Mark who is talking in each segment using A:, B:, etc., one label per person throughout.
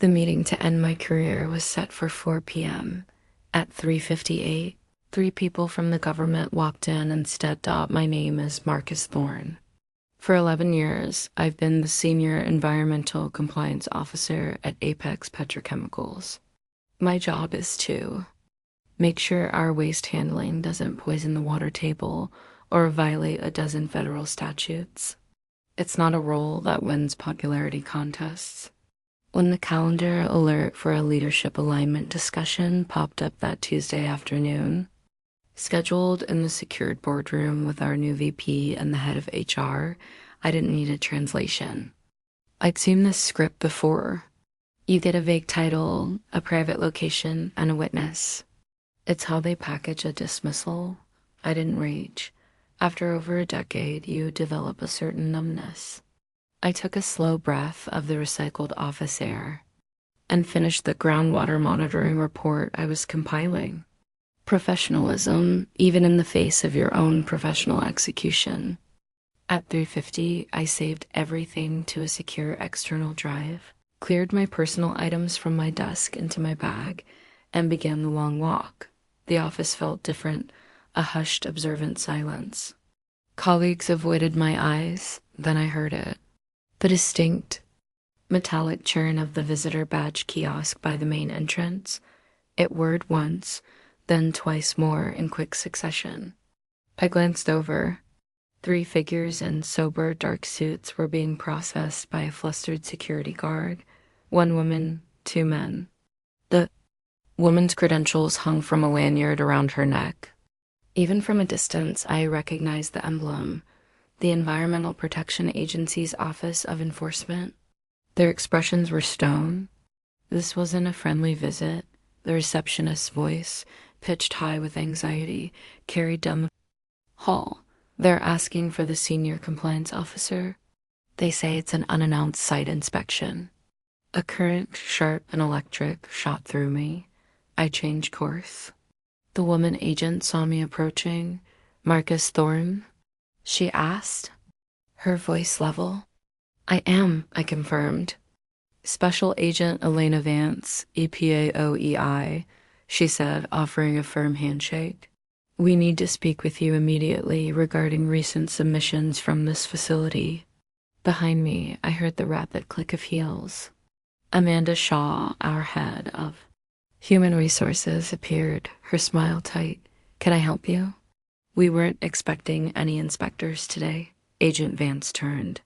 A: The meeting to end my career was set for 4 p.m. At 3:58, three people from the government walked in and stepped up my name as Marcus Thorne. For 11 years, I've been the Senior Environmental Compliance Officer at Apex Petrochemicals. My job is to make sure our waste handling doesn't poison the water table or violate a dozen federal statutes. It's not a role that wins popularity contests. When the calendar alert for a leadership alignment discussion popped up that Tuesday afternoon, scheduled in the secured boardroom with our new VP and the head of HR, I didn't need a translation. I'd seen this script before. You get a vague title, a private location, and a witness. It's how they package a dismissal. I didn't rage. After over a decade, you develop a certain numbness. I took a slow breath of the recycled office air and finished the groundwater monitoring report I was compiling. Professionalism, even in the face of your own professional execution. At 3:50, I saved everything to a secure external drive, cleared my personal items from my desk into my bag, and began the long walk. The office felt different, a hushed, observant silence. Colleagues avoided my eyes, then I heard it. The distinct, metallic churn of the visitor badge kiosk by the main entrance. It whirred once, then twice more in quick succession. I glanced over. 3 figures in sober, dark suits were being processed by a flustered security guard. 1 woman, 2 men. The woman's credentials hung from a lanyard around her neck. Even from a distance, I recognized the emblem. The Environmental Protection Agency's Office of Enforcement. Their expressions were stone. This wasn't a friendly visit. The receptionist's voice, pitched high with anxiety, carried down the hall. They're asking for the senior compliance officer. They say it's an unannounced site inspection. A current, sharp and electric, shot through me. I changed course. The woman agent saw me approaching. Marcus Thorne, she asked, her voice level. I am, I confirmed. Special Agent Elena Vance, EPA OEI, she said, offering a firm handshake. We need to speak with you immediately regarding recent submissions from this facility. Behind me, I heard the rapid click of heels. Amanda Shaw, our head of Human Resources, appeared, her smile tight. Can I help you? We weren't expecting any inspectors today. Agent Vance turned.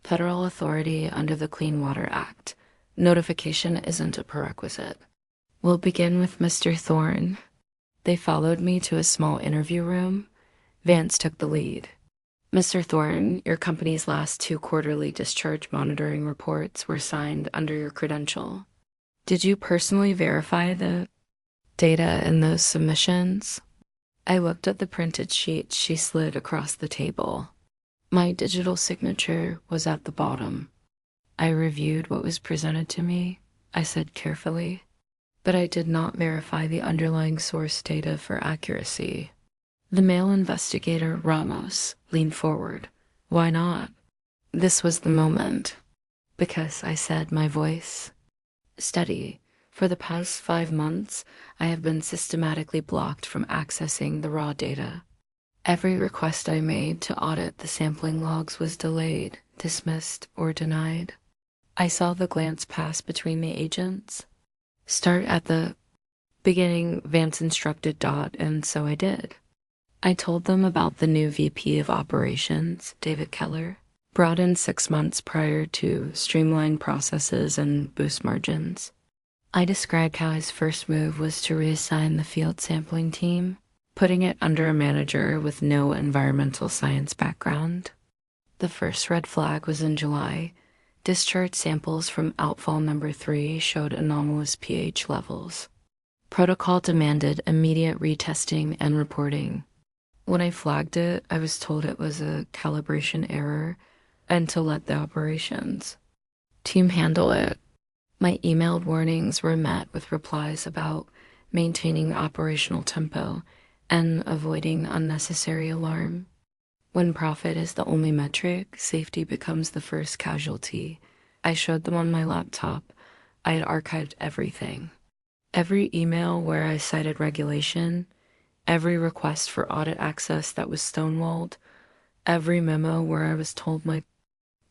A: Federal authority under the Clean Water Act. Notification isn't a prerequisite. We'll begin with Mr. Thorne. They followed me to a small interview room. Vance took the lead. Mr. Thorne, your company's last 2 quarterly discharge monitoring reports were signed under your credential. Did you personally verify the data in those submissions? I looked at the printed sheet she slid across the table. My digital signature was at the bottom. I reviewed what was presented to me, I said carefully, but I did not verify the underlying source data for accuracy. The male investigator, Ramos, leaned forward. Why not? This was the moment. Because, I said, my voice steady. For the past 5 months, I have been systematically blocked from accessing the raw data. Every request I made to audit the sampling logs was delayed, dismissed, or denied. I saw the glance pass between the agents. Start at the beginning, Vance instructed Dot, and so I did. I told them about the new VP of Operations, David Keller, brought in 6 months prior to streamline processes and boost margins. I described how his first move was to reassign the field sampling team, putting it under a manager with no environmental science background. The first red flag was in July. Discharge samples from outfall number 3 showed anomalous pH levels. Protocol demanded immediate retesting and reporting. When I flagged it, I was told it was a calibration error and to let the operations team handle it. My emailed warnings were met with replies about maintaining operational tempo and avoiding unnecessary alarm. When profit is the only metric, safety becomes the first casualty. I showed them on my laptop I had archived everything. Every email where I cited regulation, every request for audit access that was stonewalled, every memo where I was told my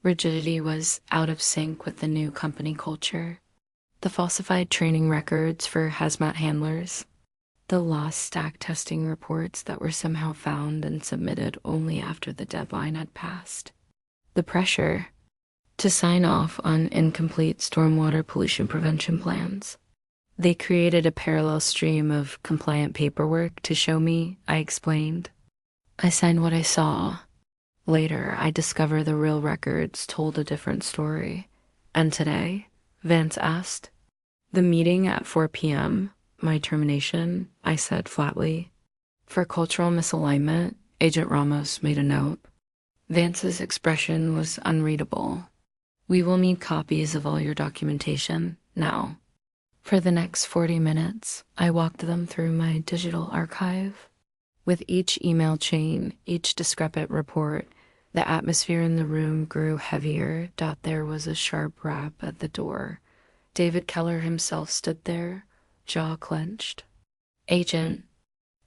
A: rigidity was out of sync with the new company culture, the falsified training records for hazmat handlers, the lost stack testing reports that were somehow found and submitted only after the deadline had passed, the pressure to sign off on incomplete stormwater pollution prevention plans. They created a parallel stream of compliant paperwork to show me, I explained. I signed what I saw. Later, I discover the real records told a different story. And today, Vance asked. The meeting at 4 p.m., my termination, I said flatly. For cultural misalignment, Agent Ramos made a note. Vance's expression was unreadable. We will need copies of all your documentation now. For the next 40 minutes, I walked them through my digital archive. With each email chain, each discrepant report, the atmosphere in the room grew heavier. There was a sharp rap at the door. David Keller himself stood there, jaw clenched. Agent,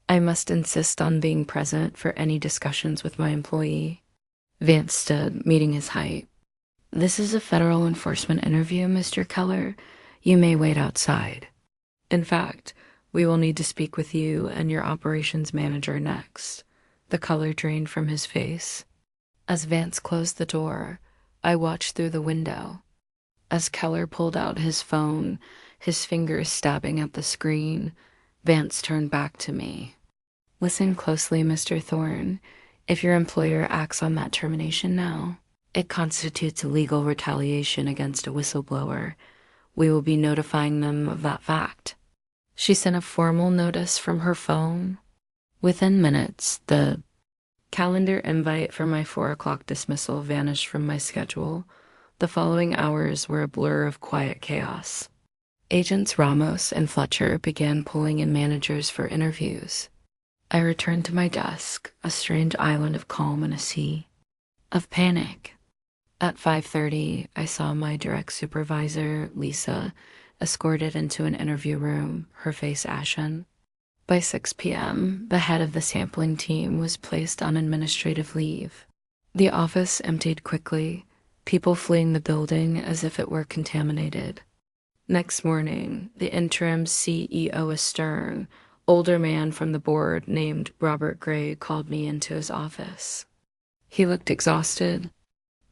A: I must insist on being present for any discussions with my employee. Vance stood, meeting his height. This is a federal enforcement interview, Mr. Keller. You may wait outside. In fact, we will need to speak with you and your operations manager next. The color drained from his face. As Vance closed the door, I watched through the window. As Keller pulled out his phone, his fingers stabbing at the screen, Vance turned back to me. Listen closely, Mr. Thorne. If your employer acts on that termination now, it constitutes illegal retaliation against a whistleblower. We will be notifying them of that fact. She sent a formal notice from her phone. Within minutes, the calendar invite for my 4 o'clock dismissal vanished from my schedule. The following hours were a blur of quiet chaos. Agents Ramos and Fletcher began pulling in managers for interviews. I returned to my desk, a strange island of calm in a sea of panic. At 5:30, I saw my direct supervisor, Lisa, escorted into an interview room, her face ashen. By 6 p.m., the head of the sampling team was placed on administrative leave. The office emptied quickly, people fleeing the building as if it were contaminated. Next morning, the interim CEO astern, older man from the board named Robert Gray, called me into his office. He looked exhausted.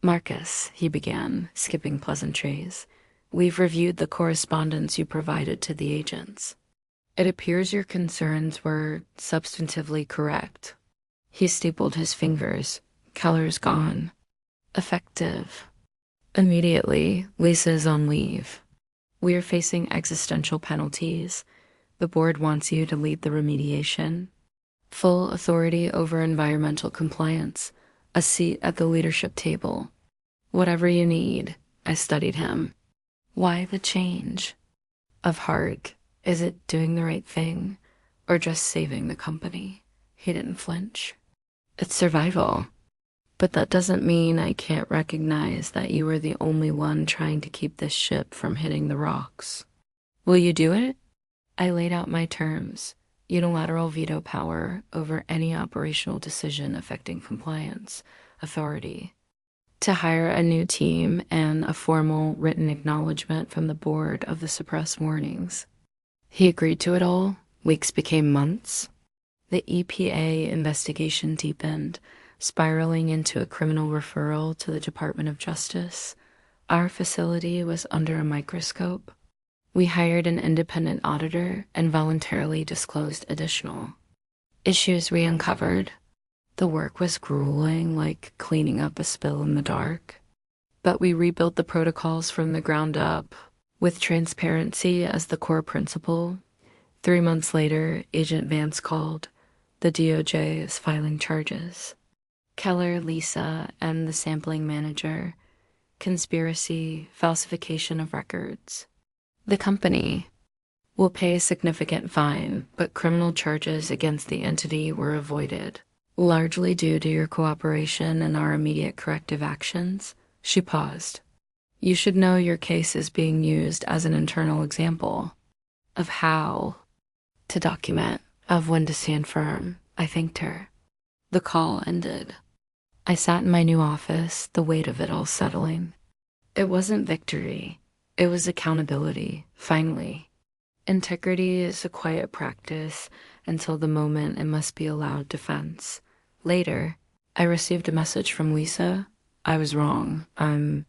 A: Marcus, he began, skipping pleasantries, we've reviewed the correspondence you provided to the agents. It appears your concerns were substantively correct. He stapled his fingers. Keller's gone. Effective. Immediately, Lisa is on leave. We are facing existential penalties. The board wants you to lead the remediation. Full authority over environmental compliance. A seat at the leadership table. Whatever you need. I studied him. Why the change? Of heart. Is it doing the right thing? Or just saving the company? He didn't flinch. It's survival. But that doesn't mean I can't recognize that you were the only one trying to keep this ship from hitting the rocks. Will you do it? I laid out my terms. Unilateral veto power over any operational decision affecting compliance, authority. To hire a new team and a formal written acknowledgement from the board of the suppressed warnings. He agreed to it all. Weeks became months. The EPA investigation deepened, spiraling into a criminal referral to the Department of Justice. Our facility was under a microscope. We hired an independent auditor and voluntarily disclosed additional issues we uncovered. The work was grueling, like cleaning up a spill in the dark. But we rebuilt the protocols from the ground up, with transparency as the core principle. 3 months later, Agent Vance called. The DOJ is filing charges. Keller, Lisa, and the sampling manager. Conspiracy, falsification of records. The company will pay a significant fine, but criminal charges against the entity were avoided, largely due to your cooperation and our immediate corrective actions. She paused. You should know your case is being used as an internal example of how to document, of when to stand firm. I thanked her. The call ended. I sat in my new office, the weight of it all settling. It wasn't victory. It was accountability, finally. Integrity is a quiet practice until the moment it must be a loud defense. Later, I received a message from Lisa. I was wrong. I'm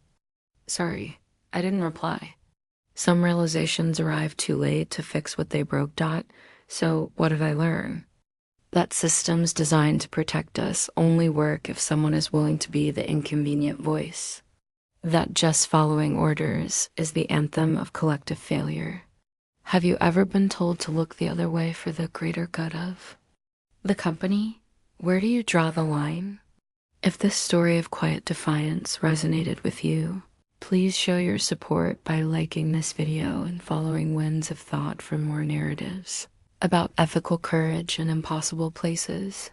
A: sorry. I didn't reply. Some realizations arrived too late to fix what they broke. So what did I learn? That systems designed to protect us only work if someone is willing to be the inconvenient voice. That just following orders is the anthem of collective failure. Have you ever been told to look the other way for the greater good of the company? Where do you draw the line? If this story of quiet defiance resonated with you, please show your support by liking this video and following Winds of Thought for more narratives about ethical courage in impossible places.